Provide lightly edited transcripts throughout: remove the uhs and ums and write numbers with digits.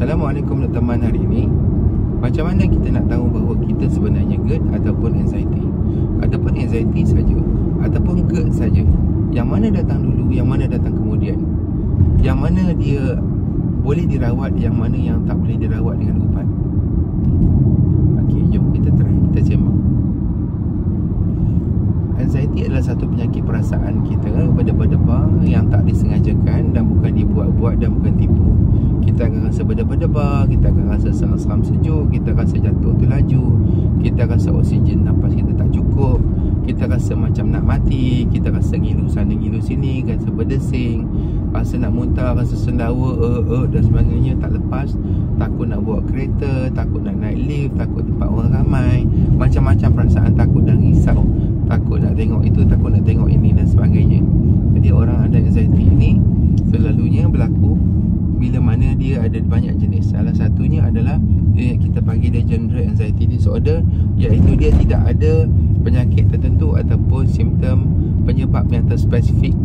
Assalamualaikum teman hari ini. Macam mana kita nak tahu bahawa kita sebenarnya GERD ataupun anxiety? Ataupun anxiety saja, ataupun GERD saja. Yang mana datang dulu, yang mana datang kemudian? Yang mana dia boleh dirawat, yang mana yang tak boleh dirawat dengan ubat? Okey, jom kita try, kita sembang. Anxiety adalah satu penyakit perasaan kita, berdebar-debar yang tak disengajakan dan bukan dibuat-buat dan bukan tipu. Kita akan rasa berdebar-debar, kita akan rasa seram-seram sejuk, kita rasa jantung tu laju, kita rasa oksigen nafas kita tak cukup, kita rasa macam nak mati, kita rasa ngilu sana ngilu sini, rasa berdesing, rasa nak muntah, rasa sendawa, dan sebagainya, tak lepas, takut nak bawa kereta, takut nak naik lift, takut tempat orang ramai, macam-macam perasaan takut dan risau, takut nak tengok itu, takut nak tengok ini dan sebagainya. Jadi orang ada anxiety ini selalunya berlaku bila mana dia ada banyak jenis. Salah satunya adalah kita panggil dia general anxiety disorder, iaitu dia tidak ada penyakit tertentu ataupun simptom penyebab yang terspesifik.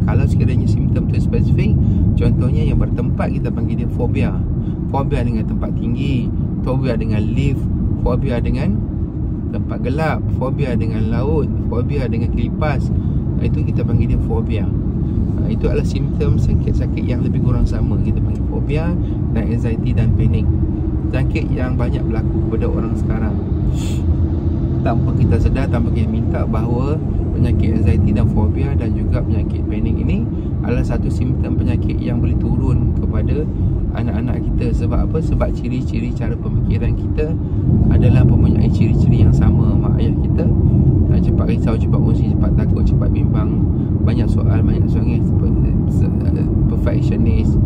Kalau sekiranya simptom terspesifik, contohnya yang bertempat, kita panggil dia fobia. Fobia dengan tempat tinggi, fobia dengan lift, fobia dengan tempat gelap, fobia dengan laut, fobia dengan kelipas, itu kita panggil dia fobia. Itu adalah simptom sakit-sakit yang lebih kurang sama. Kita panggil fobia dan anxiety dan panik. Sakit yang banyak berlaku kepada orang sekarang tanpa kita sedar, tanpa kita minta, bahawa penyakit anxiety dan fobia dan juga penyakit panik ini adalah satu simptom penyakit yang boleh turun kepada anak-anak kita. Sebab apa? Sebab ciri-ciri cara pemikiran kita adalah mempunyai ciri-ciri yang sama. Mak ayah kita cepat risau, cepat kongsi, cepat takut, cepat bimbang, banyak soal, banyak soalan, perfectionist,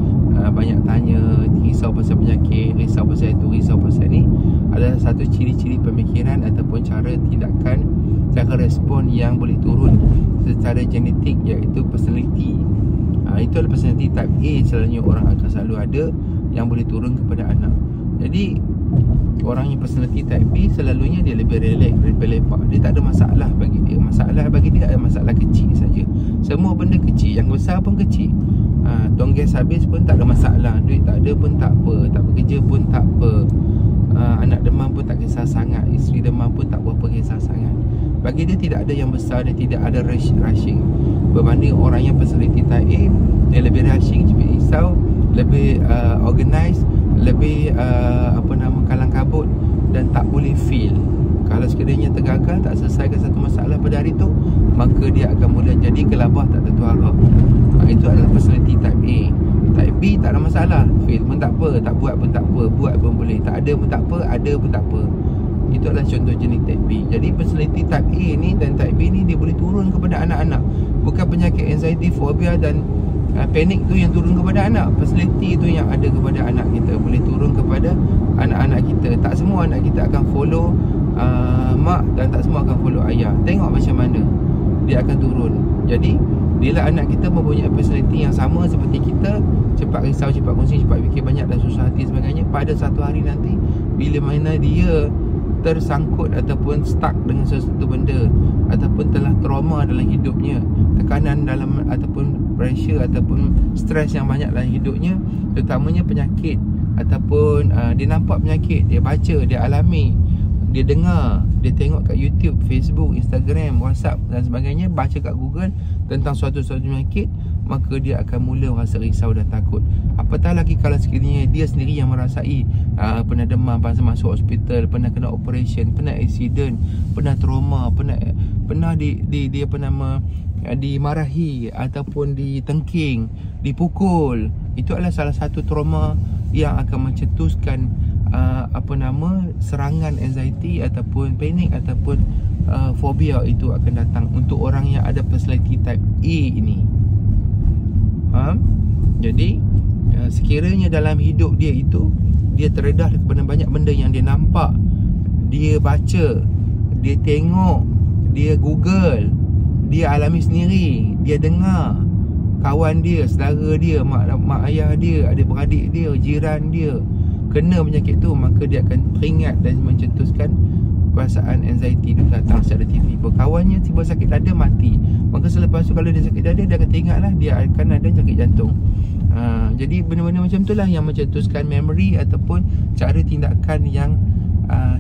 banyak tanya, risau pasal penyakit, risau pasal itu, risau pasal ni, adalah satu ciri-ciri pemikiran ataupun cara tindakan, cara respon yang boleh turun secara genetik, iaitu personality. Itu adalah personality type A. Selalunya orang akan selalu ada yang boleh turun kepada anak. Jadi orang yang personality type B selalunya dia lebih relax, lebih lepak. Dia tak ada masalah bagi dia. Masalah bagi dia adalah masalah kecil saja. Semua benda kecil, yang besar pun kecil. Tong gas habis pun tak ada masalah. Duit tak ada pun tak apa. Tak bekerja pun tak apa. Anak demam pun tak kisah sangat. Isteri demam pun tak berapa kisah sangat. Bagi dia tidak ada yang besar dan tidak ada rushing. Berbanding orang yang personality type A, dia lebih rushing, lebih risau, lebih organized, lebih kalang kabut dan tak boleh feel. Kalau sekiranya tergagal, tak selesaikan satu masalah pada hari tu, maka dia akan mula jadi gelabah, tak tentu arah. Itu adalah personality type A. Type B tak ada masalah, feel pun tak apa, tak buat pun tak apa, buat pun boleh, tak ada pun tak apa, ada pun tak apa. Itu adalah contoh jenis type B. Jadi personality type A ni dan type B ni dia boleh turun kepada anak-anak. Bukan penyakit anxiety, fobia dan panik tu yang turun kepada anak. Personality tu yang ada kepada anak kita boleh turun kepada anak-anak kita. Tak semua anak kita akan follow mak dan tak semua akan follow ayah. Tengok macam mana dia akan turun. Jadi bila anak kita mempunyai personality yang sama seperti kita, cepat risau, cepat kongsi, cepat fikir banyak dan susah hati sebagainya, pada satu hari nanti bila mana dia tersangkut ataupun stuck dengan sesuatu benda, ataupun telah trauma dalam hidupnya, tekanan dalam ataupun pressure ataupun stres yang banyak dalam hidupnya, terutamanya penyakit ataupun dia nampak penyakit, dia baca, dia alami, dia dengar, dia tengok kat YouTube, Facebook, Instagram, WhatsApp dan sebagainya, baca kat Google tentang suatu-suatu penyakit, maka dia akan mula rasa risau dan takut. Apatah lagi kalau sekiranya dia sendiri yang merasai pernah demam, masuk hospital, pernah kena operation, pernah accident, pernah trauma, pernah dimarahi ataupun ditengking, dipukul. Itu adalah salah satu trauma yang akan mencetuskan serangan anxiety ataupun panik ataupun fobia itu akan datang untuk orang yang ada personality type A ini. Jadi sekiranya dalam hidup dia itu, dia terdedah kepada banyak benda yang dia nampak, dia baca, dia tengok, dia Google, dia alami sendiri, dia dengar kawan dia, saudara dia, mak ayah dia, adik-beradik dia, jiran dia kena penyakit tu, maka dia akan teringat dan mencetuskan perasaan anxiety itu datang secara tiba-tiba. Kawannya tiba sakit dada, mati. Maka selepas tu kalau dia sakit dada, dia akan teringatlah dia akan ada sakit jantung. Jadi benda-benda macam tu lah yang mencetuskan memory ataupun cara tindakan yang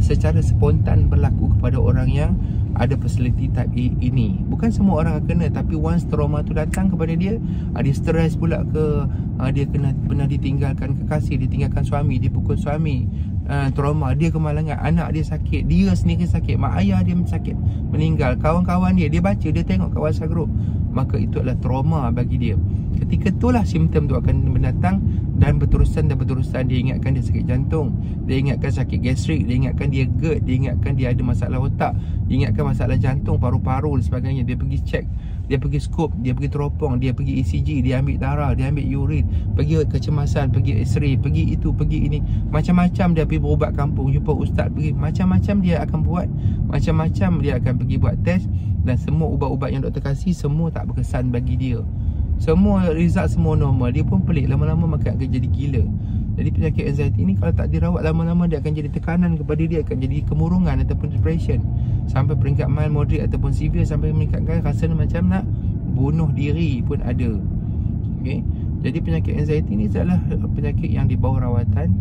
secara spontan berlaku kepada orang yang ada personality type A ini. Bukan semua orang akan kena, tapi once trauma tu datang kepada dia, dia stres pula ke, dia pernah ditinggalkan kekasih, ditinggalkan suami, dipukul suami, trauma, dia kemalangan, anak dia sakit, dia sendiri sakit, mak ayah dia sakit, meninggal, kawan-kawan dia baca, dia tengok kat WhatsApp group, maka itu adalah trauma bagi dia. Ketika itulah simptom tu akan mendatang dan berterusan. Dia ingatkan dia sakit jantung, dia ingatkan sakit gastrik, dia ingatkan dia GERD, dia ingatkan dia ada masalah otak, dia ingatkan masalah jantung, paru-paru dan sebagainya. Dia pergi cek, dia pergi skop, dia pergi teropong, dia pergi ECG, dia ambil darah, dia ambil urin, pergi kecemasan, pergi x-ray, pergi itu, pergi ini, macam-macam. Dia pergi berubat kampung, jumpa ustaz, pergi macam-macam dia akan buat, macam-macam dia akan pergi buat test. Dan semua ubat-ubat yang doktor kasih semua tak berkesan bagi dia. Semua result semua normal. Dia pun pelik, lama-lama maka akan jadi gila. Jadi penyakit anxiety ni kalau tak dirawat, lama-lama dia akan jadi tekanan kepada dia, akan jadi kemurungan ataupun depression, sampai peringkat mild, moderate ataupun severe, sampai meningkatkan rasa macam nak bunuh diri pun ada. Okay? Jadi penyakit anxiety ni adalah penyakit yang di bawah rawatan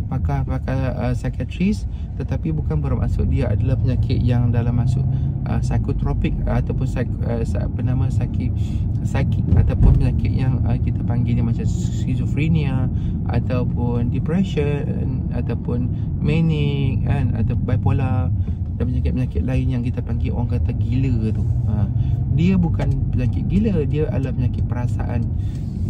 pakar-pakar psikiatris, tetapi bukan bermaksud dia adalah penyakit yang dalam masuk psikotropik ataupun sakit ataupun penyakit yang kita panggil dia macam schizophrenia ataupun depression ataupun manic kan, atau bipolar dan penyakit-penyakit lain yang kita panggil orang kata gila tu. Dia bukan penyakit gila, dia adalah penyakit perasaan.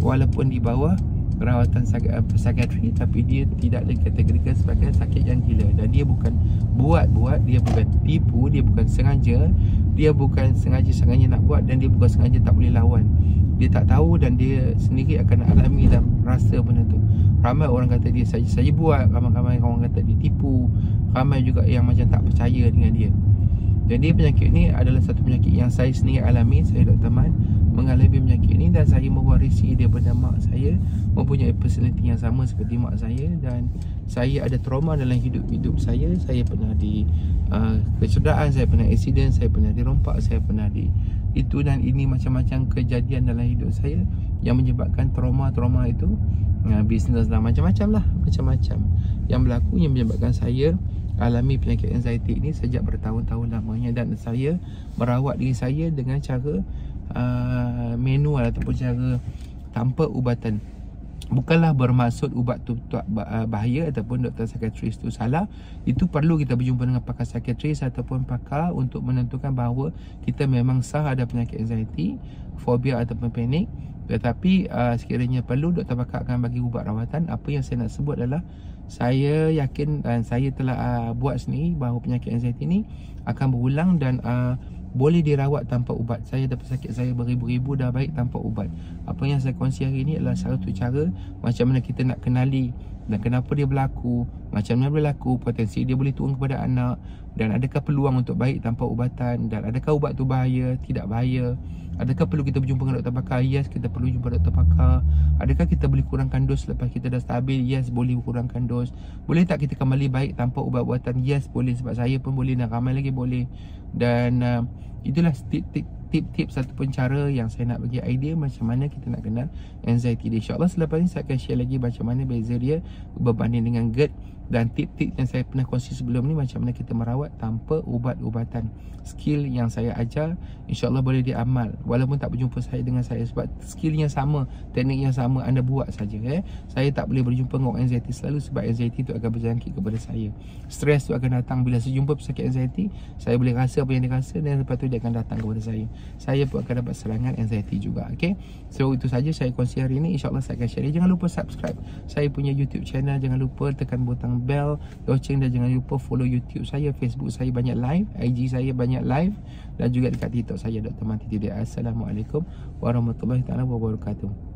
Walaupun di bawah rawatan psikiatri, tapi dia tidak dikategorikan sebagai sakit yang gila. Dan dia bukan buat-buat, dia bukan tipu, dia bukan sengaja, dia bukan sengaja nak buat, dan dia bukan sengaja tak boleh lawan. Dia tak tahu dan dia sendiri akan alami dan rasa benda tu. Ramai orang kata dia saja buat, ramai orang kata dia tipu, ramai juga yang macam tak percaya dengan dia. Jadi penyakit ni adalah satu penyakit yang saya sendiri alami. Saya Dr. Man mengalami penyakit ni dan saya mewarisi daripada mak saya, mempunyai personality yang sama seperti mak saya. Dan saya ada trauma dalam hidup saya. Saya pernah di kecederaan, saya pernah accident, saya pernah dirompak, saya pernah di itu dan ini, macam-macam kejadian dalam hidup saya yang menyebabkan trauma-trauma itu, bisnes dan macam-macam lah, macam-macam yang berlaku yang menyebabkan saya alami penyakit anxiety ini sejak bertahun-tahun lamanya. Dan saya merawat diri saya dengan cara manual ataupun cara tanpa ubatan. Bukanlah bermaksud ubat tu bahaya ataupun doktor psikiatris tu salah. Itu perlu kita berjumpa dengan pakar psikiatris ataupun pakar untuk menentukan bahawa kita memang sah ada penyakit anxiety, fobia ataupun panik. Tetapi sekiranya perlu, doktor pakar akan bagi ubat rawatan. Apa yang saya nak sebut adalah saya yakin dan saya telah buat sendiri bahawa penyakit anxiety ni akan berulang dan boleh dirawat tanpa ubat. Saya dapat sakit saya beribu-ribu dah baik tanpa ubat. Apa yang saya kongsi hari ini adalah satu cara macam mana kita nak kenali dan kenapa dia berlaku, macam mana berlaku, potensi dia boleh turun kepada anak, dan adakah peluang untuk baik tanpa ubatan, dan adakah ubat tu bahaya, tidak bahaya. Adakah perlu kita berjumpa dengan doktor pakar? Yes, kita perlu jumpa doktor pakar. Adakah kita boleh kurangkan dos selepas kita dah stabil? Yes, boleh kurangkan dos. Boleh tak kita kembali baik tanpa ubat-ubatan? Yes, boleh. Sebab saya pun boleh dan ramai lagi boleh. Dan itulah tip-tip ataupun cara yang saya nak bagi idea macam mana kita nak kenal anxiety dia. InsyaAllah selepas ni saya akan share lagi macam mana beza dia berbanding dengan GERD, dan tip-tip yang saya pernah kongsi sebelum ni macam mana kita merawat tanpa ubat-ubatan. Skill yang saya ajar InsyaAllah boleh diamal walaupun tak berjumpa saya dengan saya, sebab skillnya sama, teknik yang sama, anda buat saja. Saya tak boleh berjumpa dengan anxiety selalu sebab anxiety tu akan berjangkit kepada saya. Stres tu akan datang bila saya jumpa pesakit anxiety. Saya boleh rasa apa yang dia rasa dan lepas tu dia akan datang kepada saya. Saya pun akan dapat serangan anxiety juga. Okay, so itu saja saya kongsi hari ini. InsyaAllah saya akan share. Jangan lupa subscribe saya punya YouTube channel. Jangan lupa tekan butang bell, loceng, dan jangan lupa follow YouTube saya, Facebook saya banyak live, IG saya banyak live, dan juga dekat TikTok saya Dr. Man. Assalamualaikum warahmatullahi wabarakatuh.